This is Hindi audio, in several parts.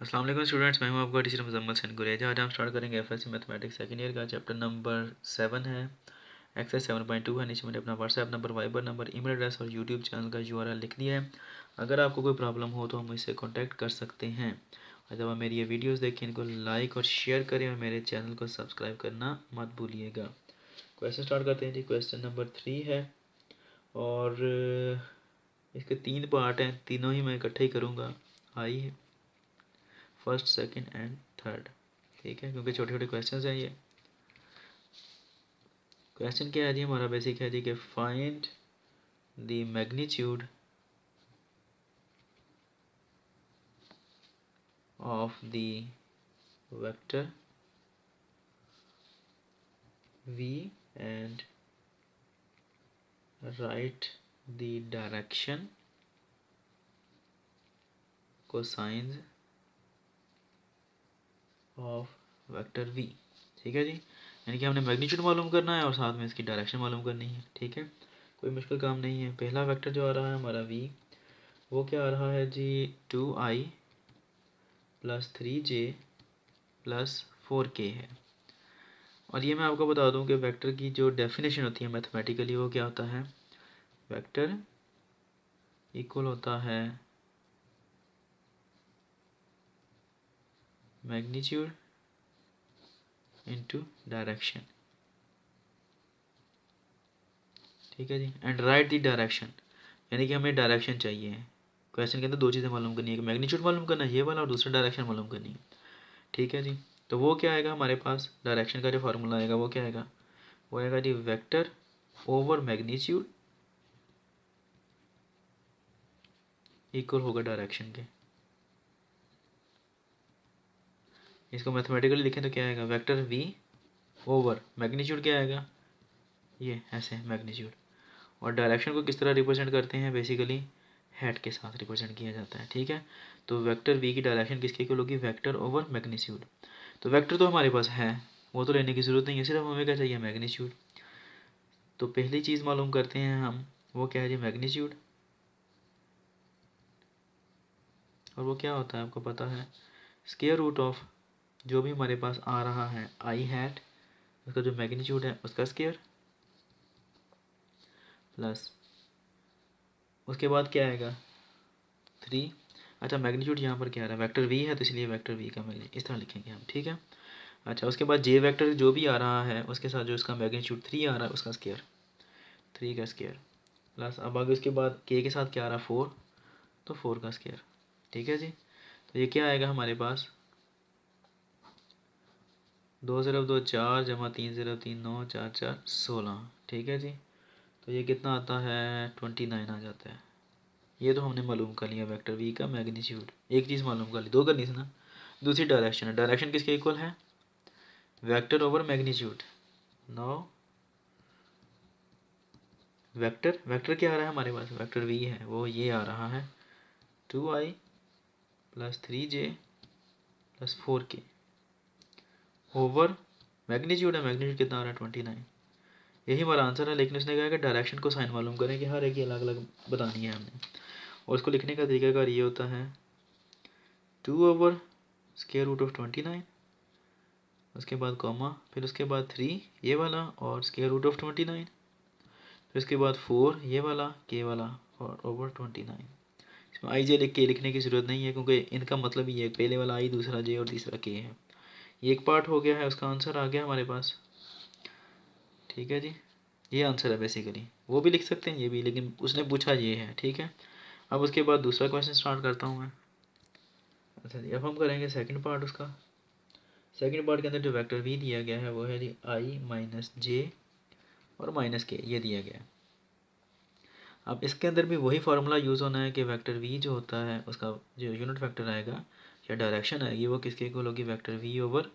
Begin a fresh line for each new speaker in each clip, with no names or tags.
अस्सलाम वालेकुम स्टूडेंट्स, मैं हूं आपका टीचर मुजम्मल हसन गुरेजा। आज हम स्टार्ट करेंगे एफएससी मैथमेटिक्स सेकंड ईयर का चैप्टर नंबर 7 है, एक्सरसाइज 7.2 है। नीचे मैंने अपना WhatsApp number, Viber number, email address और यूट्यूब चैनल का यूआरएल लिख दिया है। अगर आपको कोई प्रॉब्लम हो तो हम मुझसे कॉन्टैक्ट कर सकते हैं। और जब आप मेरी ये वीडियोज़ देखें, इनको लाइक और शेयर करें और मेरे चैनल को सब्सक्राइब करना मत भूलिएगा। क्वेश्चन स्टार्ट करते हैं जी। क्वेश्चन नंबर 3 है और इसके 3 पार्ट हैं, तीनों ही मैं इकट्ठे ही करूँगा। आई फर्स्ट, सेकंड एंड थर्ड, ठीक है, क्योंकि छोटे छोटे क्वेश्चंस हैं ये। क्वेश्चन क्या है जी हमारा? बेसिक है जी कि find the magnitude of the vector v and right the direction cosines of vector v। ठीक है जी, यानी कि हमने मैग्नीट्यूड मालूम करना है और साथ में इसकी डायरेक्शन मालूम करनी है। ठीक है, कोई मुश्किल काम नहीं है। पहला वेक्टर जो आ रहा है हमारा v, वो क्या आ रहा है जी? 2i plus 3j plus 4k है। और ये मैं आपको बता दूं कि वेक्टर की जो डेफिनेशन होती है मैथमेटिकली, वो क्या होता है? वेक्टर इक्वल होता है मैग्नीट्यूड इनटू डायरेक्शन। ठीक है जी, एंड राइट द डायरेक्शन, यानी कि हमें डायरेक्शन चाहिए। क्वेश्चन के अंदर दो चीज़ें मालूम करनी है, मैग्नीट्यूड मालूम करना है ये वाला, और दूसरा डायरेक्शन मालूम करनी है। ठीक है जी, तो वो क्या आएगा हमारे पास? डायरेक्शन का जो फार्मूला आएगा वो क्या आएगा? वो आएगा जी वेक्टर ओवर मैग्नीट्यूड इक्वल होगा डायरेक्शन के। इसको मैथमेटिकली लिखें तो क्या आएगा? वेक्टर v ओवर मैग्नीट्यूड क्या आएगा? ये ऐसे मैग्नीट्यूड। और डायरेक्शन को किस तरह रिप्रेजेंट करते हैं? बेसिकली हेड के साथ रिप्रेजेंट किया जाता है। ठीक है, तो वेक्टर v की डायरेक्शन किसके इक्वल होगी? Vector over magnitude. तो वेक्टर तो हमारे पास है, वो तो लेने की ज़रूरत नहीं है, सिर्फ हमें क्या चाहिए? मैग्नीट्यूड। तो पहली चीज़ मालूम करते हैं हम, वो क्या है जी? मैग्नीट्यूड। और वो क्या होता है आपको पता है? स्क्वायर रूट ऑफ जो भी हमारे पास आ रहा है आई हैट, उसका जो मैग्नीट्यूड है उसका स्क्वायर, प्लस उसके बाद क्या आएगा? 3। अच्छा, मैग्नीट्यूड यहाँ पर क्या आ रहा है? वेक्टर v है, तो इसलिए वेक्टर v का वैल्यू इस तरह लिखेंगे हम। ठीक है, अच्छा, उसके बाद जे वेक्टर जो भी आ रहा है उसके साथ जो इसका मैग्नीट्यूड 3 आ रहा है उसका स्क्वायर, 3 का स्क्वायर, प्लस अब आगे उसके बाद के साथ क्या आ रहा है? 4, तो 4 का स्क्वायर। ठीक है जी, तो ये क्या आएगा हमारे पास? 2 ज़रब 2 4 जमा 3 ज़रब 3 9 4 4 16। ठीक है जी, तो ये कितना आता है? 29 आ जाता है। ये तो हमने मालूम कर लिया वेक्टर वी का मैग्नीट्यूड। एक चीज़ मालूम कर ली, दो करनी थी ना। दूसरी डायरेक्शन है, डायरेक्शन किसके इक्वल है? Vector over magnitude. Now vector, vector क्या आ रहा है हमारे पास? वेक्टर वी है, वो ये आ रहा है 2i plus 3j plus 4k over magnitude है। मैग्नीट्यूड कितना आ रहा है? 29। यही हमारा आंसर है, लेकिन उसने कहा कि डायरेक्शन को साइन मालूम करें कि हर एक की अलग अलग बतानी है हमने। और उसको लिखने का तरीकाकार ये होता है 2 ओवर स्क्वायर रूट ऑफ 29, उसके बाद कॉमा, फिर उसके बाद 3 ये वाला और स्क्वायर रूट ऑफ 29, फिर उसके बाद 4 ये वाला के वाला और ओवर 29। इसमें आई जे लिख के लिखने की ज़रूरत नहीं है, क्योंकि इनका मतलब ही है, पहले वाला आई, दूसरा जे और तीसरा के है। ये एक पार्ट हो गया है, उसका आंसर आ गया हमारे पास। ठीक है जी, ये आंसर है बेसिकली। वो भी लिख सकते हैं ये भी, लेकिन उसने पूछा ये है। ठीक है, अब उसके बाद दूसरा क्वेश्चन स्टार्ट करता हूँ मैं। अच्छा जी, अब हम करेंगे सेकंड पार्ट उसका। सेकंड पार्ट के अंदर जो वेक्टर वी दिया गया है वो है जी आई माइनस जे और माइनस के, ये दिया गया है। अब इसके अंदर भी वही फार्मूला यूज़ होना है कि वेक्टर वी जो होता है उसका जो यूनिट वेक्टर आएगा या डायरेक्शन आएगी वो किसके इक्वल होगी? Vector V over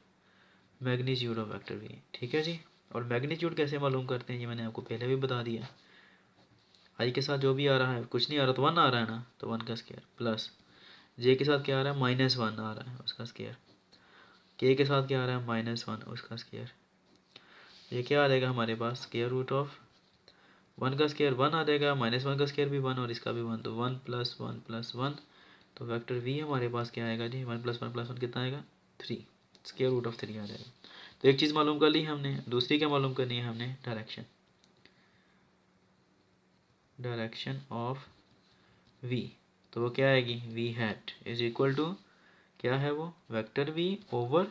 magnitude of vector V. ठीक है जी, और मैग्नीट्यूड कैसे मालूम करते हैं ये मैंने आपको पहले भी बता दिया। आई के साथ जो भी आ रहा है, कुछ नहीं आ रहा तो 1 आ रहा है ना, तो 1 का स्क्वायर, प्लस जे के साथ क्या आ रहा है? -1 आ रहा है, उसका स्क्वायर। के साथ क्या आ रहा है? -1, उसका स्क्वायर। ये क्या आ जाएगा हमारे पास? स्क्वायर रूट ऑफ 1 का स्क्वायर 1 आ जाएगा, -1 का स्क्वायर भी 1 और इसका भी 1, तो 1 + 1 + 1 तो वेक्टर वी हमारे पास क्या आएगा जी, 1 + 1 + 1 कितना आएगा 3, स्क्वायर रूट ऑफ 3 आ जाएगा। तो एक चीज़ मालूम कर ली हमने, दूसरी क्या मालूम करनी है हमने, डायरेक्शन ऑफ वी। तो वो क्या आएगी, V hat is equal to क्या है वो, वेक्टर वी ओवर,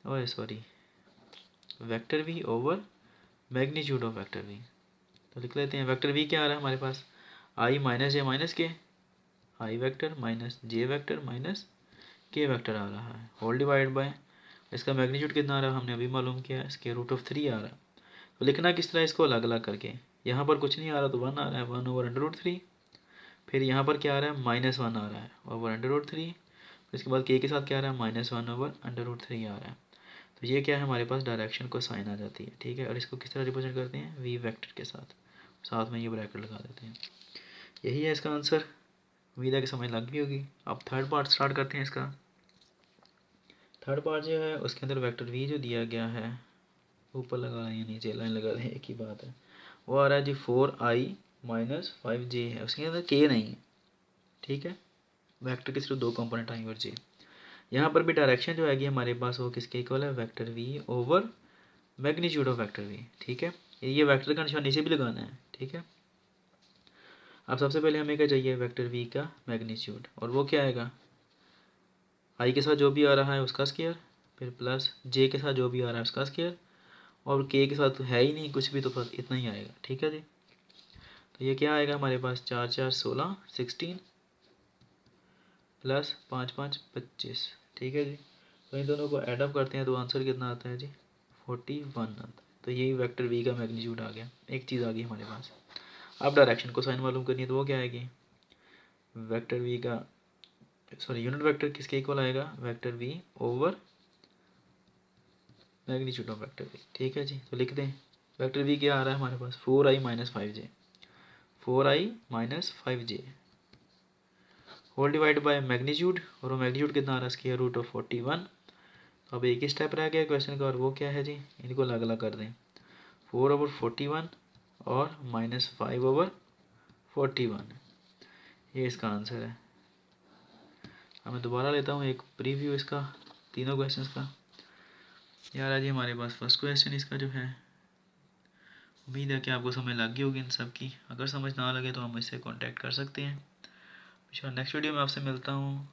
ओए sorry, vector V over magnitude of vector V. तो लिख लेते हैं वेक्टर वी क्या आ रहा है हमारे पास, आई माइनस जे माइनस के, आई वेक्टर माइनस जे वेक्टर माइनस के वेक्टर आ रहा है, होल डिवाइड बाय इसका मैग्नीट्यूड कितना आ रहा है हमने अभी मालूम किया है, स्क्वायर रूट ऑफ 3 आ रहा है। तो लिखना किस तरह इसको अलग अलग करके, यहाँ पर कुछ नहीं आ रहा तो 1 आ रहा है, 1/√3, फिर यहाँ पर क्या आ रहा है -1 आ रहा है ओवर √3, इसके बाद के साथ क्या आ रहा है -1/√3 आ रहा है। तो ये क्या है हमारे पास डायरेक्शन को साइन आ जाती है, ठीक है। और इसको किस तरह रिप्रेजेंट करते हैं, वी वेक्टर के साथ, साथ में ये ब्रैकेट लगा देते हैं। यही है इसका आंसर, उम्मीद है कि समझ लग भी होगी। अब थर्ड पार्ट स्टार्ट करते हैं इसका। थर्ड पार्ट जो है उसके अंदर वेक्टर वी जो दिया गया है, ऊपर लगा रहे हैं नीचे लाइन लगा रहे हैं, एक ही बात है, वो आ रहा है जी 4i - 5j है, उसके अंदर के नहीं है, ठीक है। वेक्टर के सिर्फ 2 कंपोनेंट आई और जे। यहाँ पर भी डायरेक्शन जो आएगी हमारे पास वो किसके इक्वल है, vector V over magnitude of vector V, ठीक है। ये वेक्टर का निशान नीचे भी लगाना है, ठीक है। अब सबसे पहले हमें क्या चाहिए, वेक्टर वी का मैग्नीट्यूड, और वो क्या आएगा, आई के साथ जो भी आ रहा है उसका स्क्वायर, फिर प्लस जे के साथ जो भी आ रहा है उसका स्क्वायर, और के साथ तो है ही नहीं कुछ भी, तो बस इतना ही आएगा, ठीक है जी। तो ये क्या आएगा हमारे पास, 4 4 16 16 प्लस 5 5 25, ठीक है जी। तो इन दोनों को ऐड अप करते हैं तो आंसर कितना आता है जी, 41 आता है। तो यही वेक्टर वी का मैग्नीट्यूड आ गया, एक चीज़ आ गई हमारे पास। अब डायरेक्शन को साइन मालूम करनी है तो वो क्या आएगी, वेक्टर वी का सॉरी यूनिट वेक्टर किसके इक्वल आएगा, vector V over magnitude of vector V, ठीक है जी। तो लिख दें वेक्टर वी क्या आ रहा है हमारे पास, 4i - 5j, 4i - 5j whole divide by magnitude, और वो मैग्नीट्यूड कितना आ रहा है, स्क्वायर रूट ऑफ 41। तो अब एक ही स्टेप रह गया क्वेश्चन का, और वो क्या है जी, इनको अलग अलग कर दें, 4/41 और -5/41, ये इसका आंसर है। अब मैं दोबारा लेता हूँ एक प्रीव्यू इसका, तीनों क्वेश्चंस का। यार आज हमारे पास फर्स्ट क्वेश्चन इसका जो है, उम्मीद है कि आपको समझ लग गई होगी इन सब की। अगर समझ ना लगे तो हम मुझसे कांटेक्ट कर सकते हैं। नेक्स्ट वीडियो में आपसे मिलता हूँ,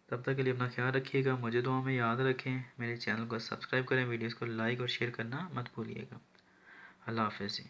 तब तक के लिए अपना ख्याल रखिएगा, मुझे दुआ में याद रखें, मेरे चैनल को सब्सक्राइब करें, वीडियोस को लाइक और शेयर करना मत भूलिएगा। अल्लाह हाफ़िज़।